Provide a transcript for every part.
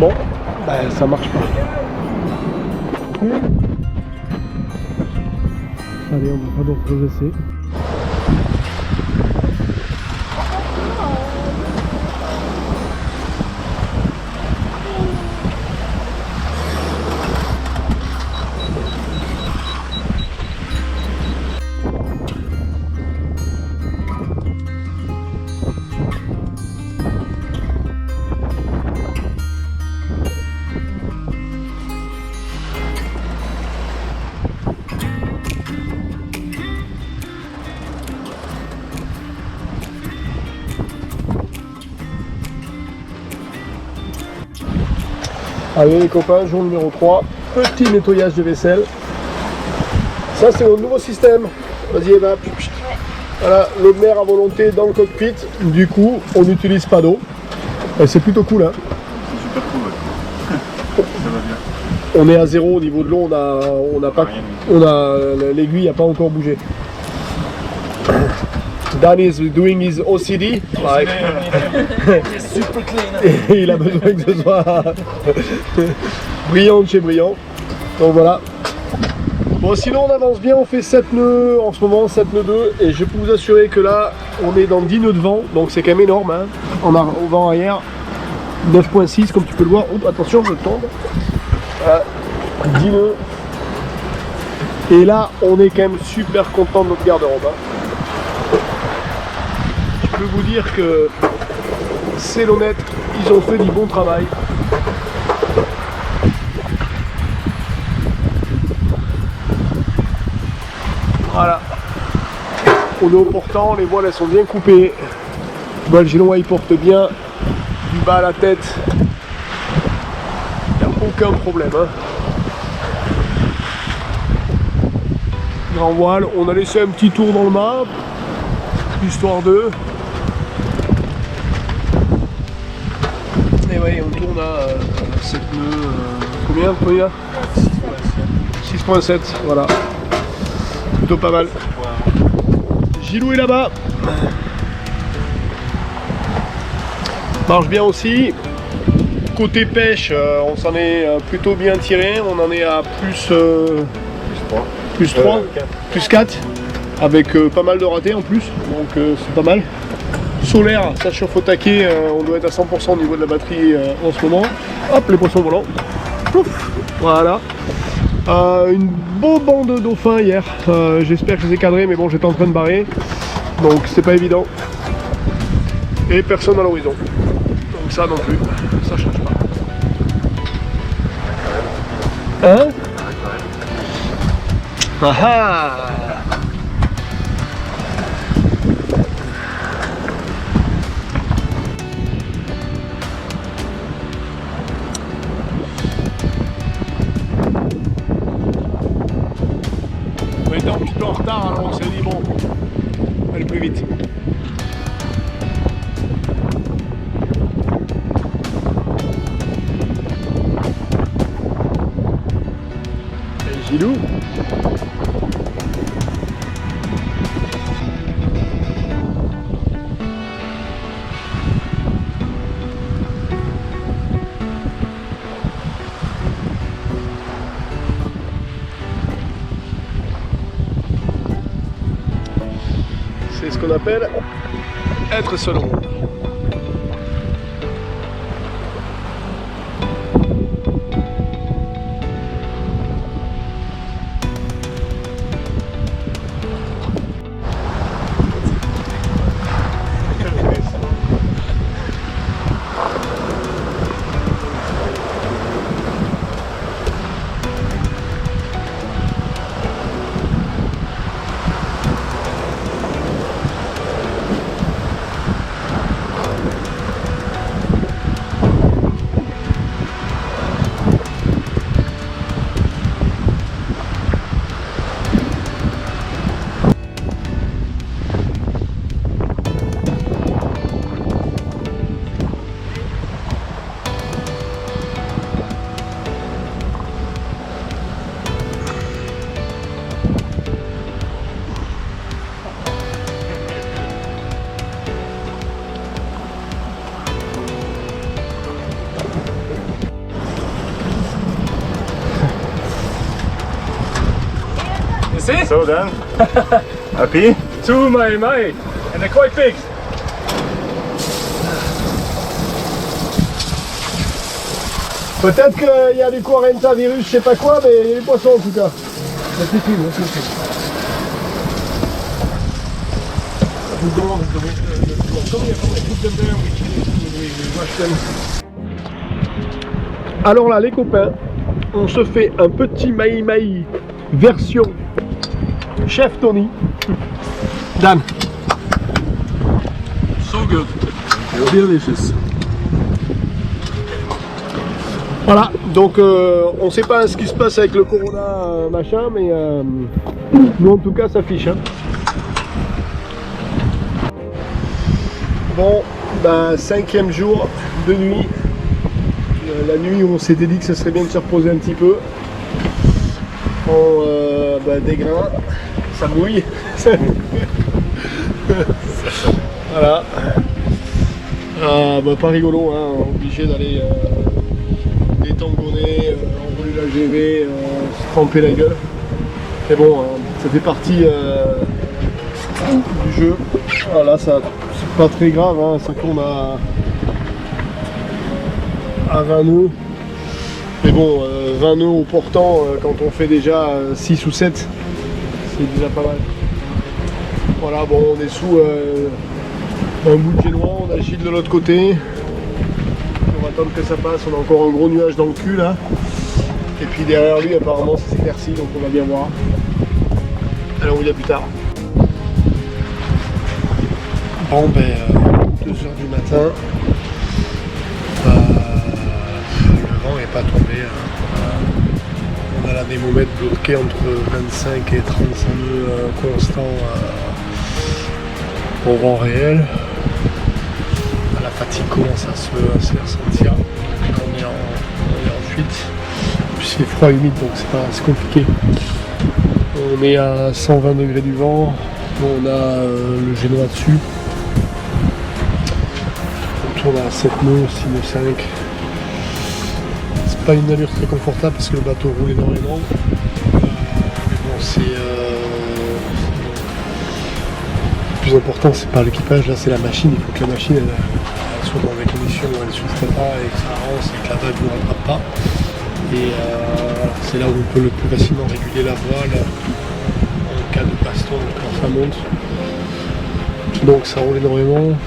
Bon, ben ça marche pas. Allez, on va faire d'autres essais. Allez les copains, jour numéro 3, petit nettoyage de vaisselle. Ça c'est notre nouveau système. Vas-y Eva. Voilà, l'eau de mer à volonté dans le cockpit. Du coup, on n'utilise pas d'eau. C'est plutôt cool hein. C'est super cool, ouais. Ça va bien. On est à zéro au niveau de l'eau, l'aiguille n'a pas encore bougé. Dan is doing his OCD. Like. Super clean. Et il a besoin que ce soit brillant de chez brillant. Donc voilà. Bon sinon on avance bien, on fait 7 nœuds en ce moment, 7 nœuds 2. Et je peux vous assurer que là on est dans 10 nœuds de vent. Donc c'est quand même énorme hein. Au vent arrière. 9.6 comme tu peux le voir. Oups, attention je tombe. 10 nœuds. Et là on est quand même super content de notre garde-robe hein. Je peux vous dire que c'est l'honnête, ils ont fait du bon travail. Voilà. On est au portant, les voiles elles sont bien coupées. Le génois il porte bien du bas à la tête. Il n'y a aucun problème. Hein. Grand voile, on a laissé un petit tour dans le mât, histoire de. Et ouais, on tourne à 7 nœuds. Combien là 6.7, voilà. Plutôt pas mal. Gilou est là-bas. Marche bien aussi. Côté pêche, on s'en est plutôt bien tiré. On en est à plus 3, plus 4. Avec pas mal de ratés en plus. Donc c'est pas mal. Solaire, ça chauffe au taquet, on doit être à 100% au niveau de la batterie en ce moment. Hop, les poissons volants. Pouf, voilà. Une beau bande de dauphins hier. J'espère que je les ai cadrés, mais bon, j'étais en train de barrer. Donc c'est pas évident. Et personne à l'horizon. Donc ça non plus, ça change pas. Hein? Ah ah! On était un petit peu en retard, alors on s'est dit bon, aller plus vite. Et Gilou. C'est ce qu'on appelle être seul au monde. see? So then, happy? 2 my, and they're quite big. Peut-être qu'il y a du coronavirus, je sais pas quoi, mais il y a des poissons en tout cas. Ça c'est fini, ça c'est fini. Alors là les copains, on se fait un petit maï version Chef Tony. Dan. So good. Delicious. Voilà, donc on sait pas ce qui se passe avec le corona machin, mais nous en tout cas ça fiche. Hein. Bon, ben 5e jour de nuit. La nuit où on s'était dit que ce serait bien de se reposer un petit peu. On dégrain, ça mouille. Voilà. Pas rigolo, hein, obligé d'aller détangonner, enrouler la GV, se tremper la gueule. Mais bon, ça fait partie du jeu. Voilà, ça c'est pas très grave, hein, ça tourne à 20 nœuds. Mais bon, 20 nœuds au portant, quand on fait déjà 6 ou 7, c'est déjà pas mal. Voilà, bon, on est sous un bout de génois, on a Gilles de l'autre côté. On va attendre que ça passe, on a encore un gros nuage dans le cul là. Et puis derrière lui, apparemment, ça s'éclaircit, donc on va bien voir. Allez, on vous dit à plus tard. Bon, 2h du matin. Le vent n'est pas tombé. On a la démomètre bloquée entre 25 et 35 nœuds constants au vent réel. La fatigue commence à se ressentir. On est en fuite. Puis c'est froid et humide, donc c'est compliqué. On est à 120 degrés du vent. On a le génois dessus. On tourne à 7 nœuds, 6 nœuds 5. C'est pas une allure très confortable parce que le bateau roule énormément. Mais bon, c'est le plus important, c'est pas l'équipage, là c'est la machine. Il faut que la machine elle soit dans des conditions où elle ne souffre pas et que ça avance et que la vague ne nous rattrape pas. Et c'est là où on peut le plus facilement réguler la voile en cas de baston quand ça monte. Donc ça roule énormément, donc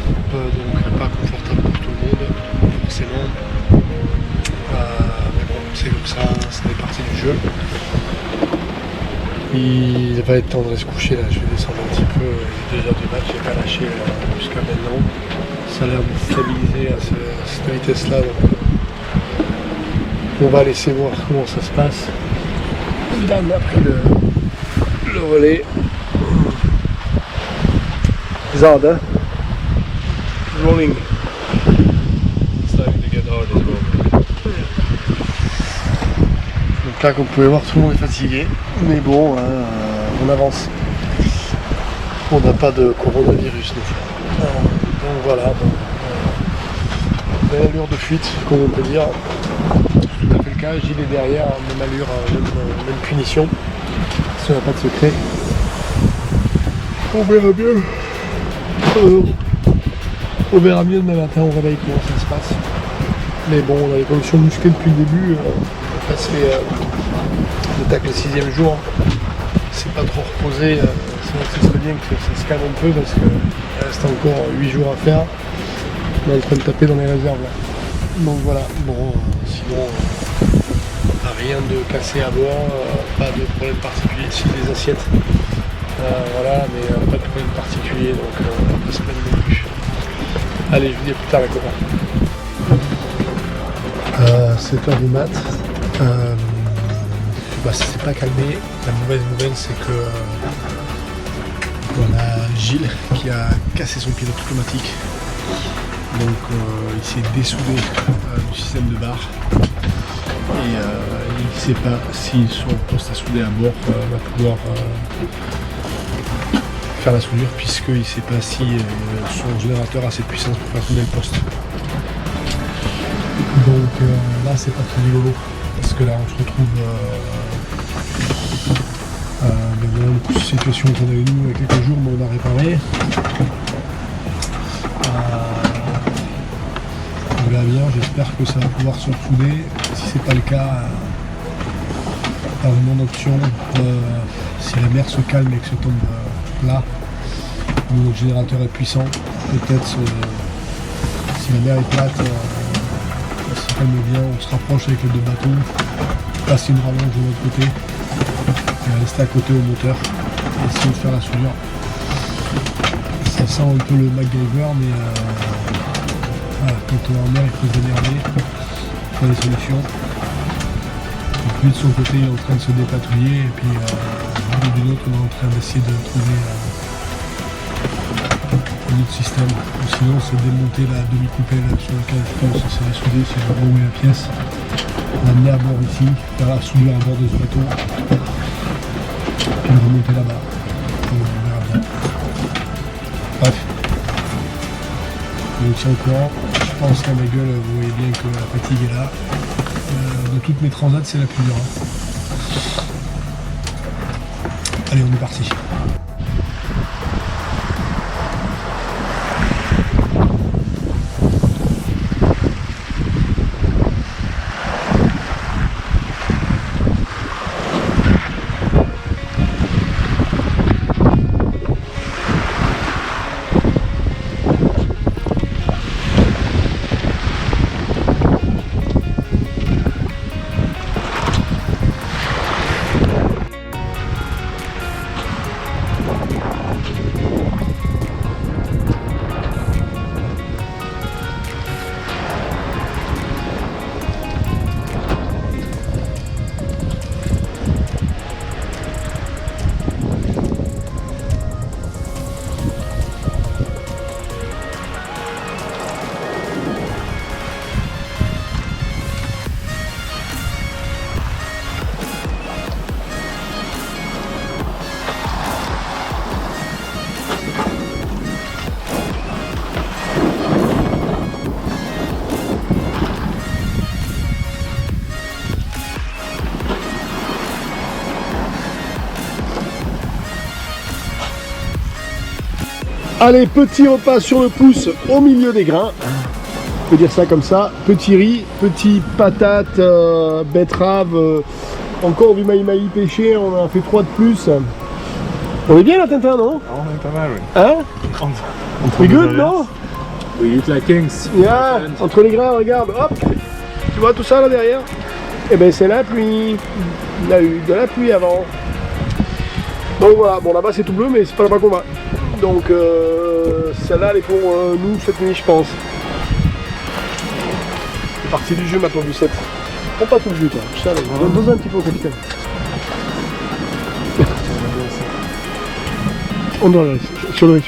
pas confortable pour tout le monde, forcément. Mais bon, c'est comme ça fait partie du jeu. Il va être temps de se coucher là, je vais descendre un petit peu, il est 2h du match, j'ai pas lâché jusqu'à maintenant. Ça a l'air de stabiliser à cette vitesse là. Donc, on va laisser voir comment ça se passe. Dan a pris le relais. Hard, hein? Rolling. Starting to get hard as well. Donc là, comme vous pouvez voir, tout le monde est fatigué. Mais bon, on avance. On n'a pas de coronavirus, nous. Donc voilà. Belle allure de fuite, comme on peut dire. C'est tout à fait le cas. Gilles est derrière, même allure, même punition. Ça n'a pas de secret. On verra bien. On verra mieux demain matin au réveil comment ça se passe. Mais bon, on a les conditions musclées depuis le début. On passe on attaque le 6e jour. C'est pas trop reposé. C'est vrai que ce serait bien que ça se calme un peu parce qu'il reste encore 8 jours à faire. On est en train de taper dans les réserves là. Donc voilà, bon, sinon rien de cassé à bord, pas de problème particulier ici des assiettes. Voilà, mais pas de problème particulier, donc on va pas se plaindre non plus. Allez, je vous dis à plus tard, la copain. 7h du mat. Ça s'est pas calmé. La mauvaise nouvelle, c'est que on a Gilles qui a cassé son pilote automatique. Donc il s'est dessoudé du système de barre. Et il ne sait pas si son poste à souder à bord va pouvoir faire la soudure, puisqu'il ne sait pas si son générateur a assez de puissance pour faire souder le poste. Donc là c'est pas très rigolo, parce que là on se retrouve Une situation qu'on a eu nous il y a quelques jours, mais on a réparé. On verra bien, j'espère que ça va pouvoir se ressouder. Si c'est pas le cas, pas vraiment d'option. Si la mer se calme et que se tombe là, où notre générateur est puissant, peut-être si la mer est plate, ça se calme bien, on se rapproche avec les deux bateaux, passer une rallonge de l'autre côté, et rester à côté au moteur, essayer de faire la soudure. Ça sent un peu le MacGyver, mais voilà, quand on est en mer, il faut s'énerver, trouver des solutions. Donc lui de son côté, il est en train de se dépatouiller, et puis d'une autre, on est en train d'essayer de trouver un autre système. Ou sinon, c'est démonter la demi-coupelle sur laquelle je pense que c'est la souder, c'est rerouler la pièce, l'amener à bord ici, faire la soudure à bord de ce bateau, puis le remonter là-bas. On verra bien. Bref. Donc c'est au courant. Je pense qu'à ma gueule, vous voyez bien que la fatigue est là. De toutes mes transats, c'est la plus dure. Allez, on est parti. Allez, petit repas sur le pouce au milieu des grains. On peut dire ça comme ça. Petit riz, petit patate, betterave, encore du maï-maï pêché. On en a fait 3 de plus. On est bien là, Tintin, non? On est pas mal, oui. Hein? We good, non? We eat like kings. Yeah, entre les grains, regarde, hop. Tu vois tout ça là derrière? Eh ben c'est la pluie. Il y a eu de la pluie avant. Donc voilà, bon là-bas c'est tout bleu, mais c'est pas là-bas qu'on va. Donc celle-là elle est pour nous cette nuit, je pense. C'est parti du jeu maintenant du 7. Prends pas tout le jus toi. Ça, donne un petit peu au capitaine. On doit sur le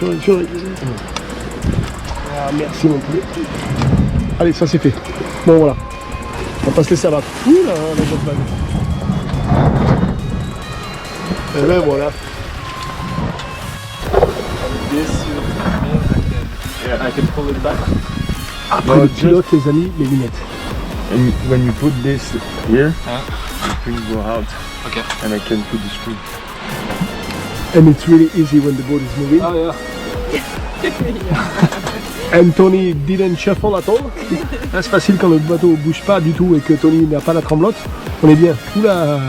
Ah merci mon poulet. Allez, ça c'est fait. Bon voilà. On va pas se laisser abattre. Ouh là, la grosse bague. Et ben voilà. I can pull it back. Après le pilote, les amis, les lunettes. And when you put this here, the screen go out. Okay. And I can put the screen. And it's really easy when the boat is moving. Oh yeah. And Tony didn't shuffle at all. Là c'est facile quand le bateau bouge pas du tout et que Tony n'a pas la tremblote. On est bien. Oula.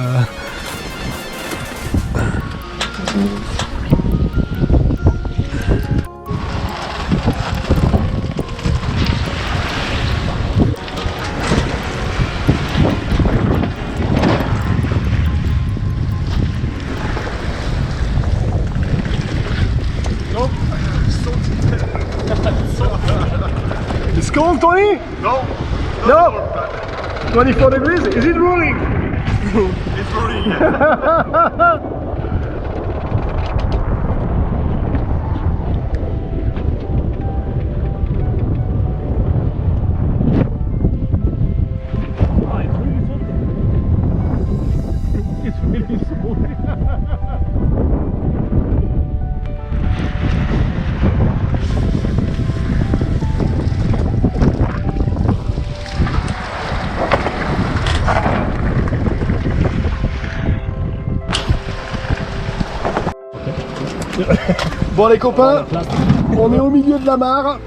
It's cold, Tony? No! No! 24 degrees? Is it rolling? It's rolling! It's really salty. Bon les copains, on est au milieu de la mare,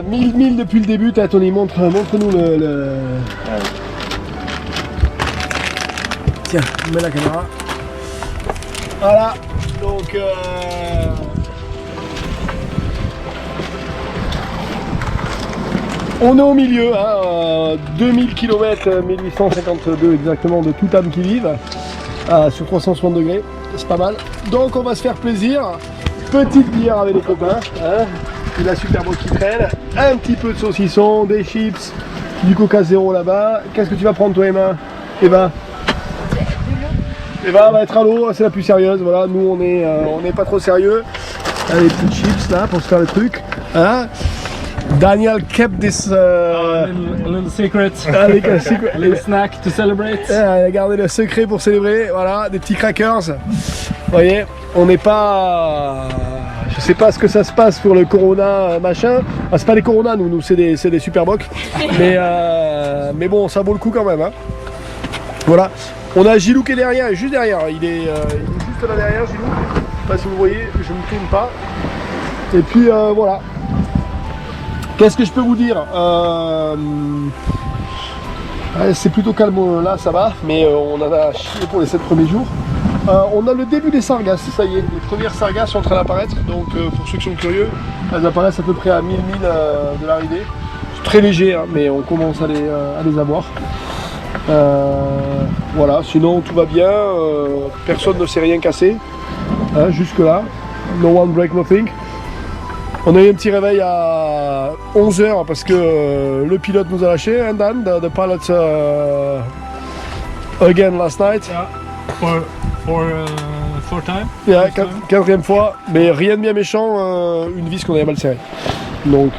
1000 milles depuis le début. Tony, montre-nous le... Tiens, on met la caméra. Voilà, donc... on est au milieu, hein, 2000 km, 1852 exactement de toute âme qui vive, sur 360 degrés, c'est pas mal. Donc on va se faire plaisir, petite bière avec les copains, hein, de la Superboc qui traîne, un petit peu de saucisson, des chips, du Coca Zéro là-bas. Qu'est-ce que tu vas prendre toi Eva? Eva va être à l'eau, c'est la plus sérieuse, voilà, nous on est pas trop sérieux. Les petites chips là pour se faire le truc, hein. Daniel kept this A little secret. A little snack to celebrate. Il a gardé le secret pour célébrer, voilà, des petits crackers. Vous voyez, on n'est pas... Je sais pas ce que ça se passe pour le Corona machin. Ah, c'est pas des Corona, nous c'est des Superboc. Mais bon, ça vaut le coup quand même. Hein. Voilà. On a Gilou qui est derrière, juste derrière. Il est juste là derrière, Gilou. Je sais pas si vous voyez, je ne tourne pas. Et puis voilà. Qu'est-ce que je peux vous dire? C'est plutôt calme là, ça va, mais on en a chié pour les 7 premiers jours. On a le début des sargasses, ça y est, les premières sargasses sont en train d'apparaître, donc pour ceux qui sont curieux, elles apparaissent à peu près à 1000 milles de l'arrivée. C'est très léger, hein, mais on commence à les avoir. Voilà, sinon tout va bien, personne ne s'est rien cassé, hein, jusque là, no one break nothing. On a eu un petit réveil à 11 h parce que le pilote nous a lâché, hein, Dan, the pilot again last night. Yeah, four time. Yeah, quatrième fois, mais rien de bien méchant, une vis qu'on avait mal serrée. Donc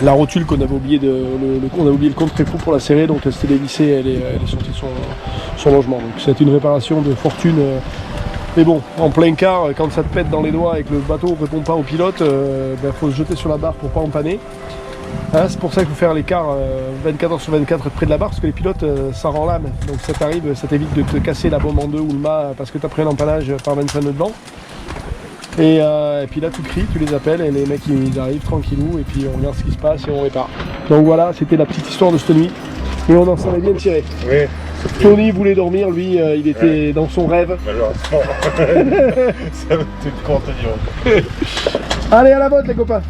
la rotule qu'on avait oublié on a oublié le contre-écrou pour la serrer, donc elle s'était dévissée, elle est sortie de son logement. Donc c'est une réparation de fortune. Mais bon, en plein quart, quand ça te pète dans les doigts et que le bateau ne répond pas au pilote, faut se jeter sur la barre pour pas empanner. Hein, c'est pour ça qu'il faut faire l'écart 24 h sur 24 près de la barre, parce que les pilotes, ça rend l'âme. Donc ça t'arrive, ça t'évite de te casser la bombe en deux ou le mât parce que tu as pris un empannage par 25 nœuds de vent. Et puis là, tu cries, tu les appelles et les mecs ils arrivent tranquillou et puis on regarde ce qui se passe et on répare. Donc voilà, c'était la petite histoire de cette nuit. Et on en s'en est bien tiré. Oui. Tony voulait dormir, lui, il était dans son rêve. Alors, ça va te contenir. Allez, à la botte les copains.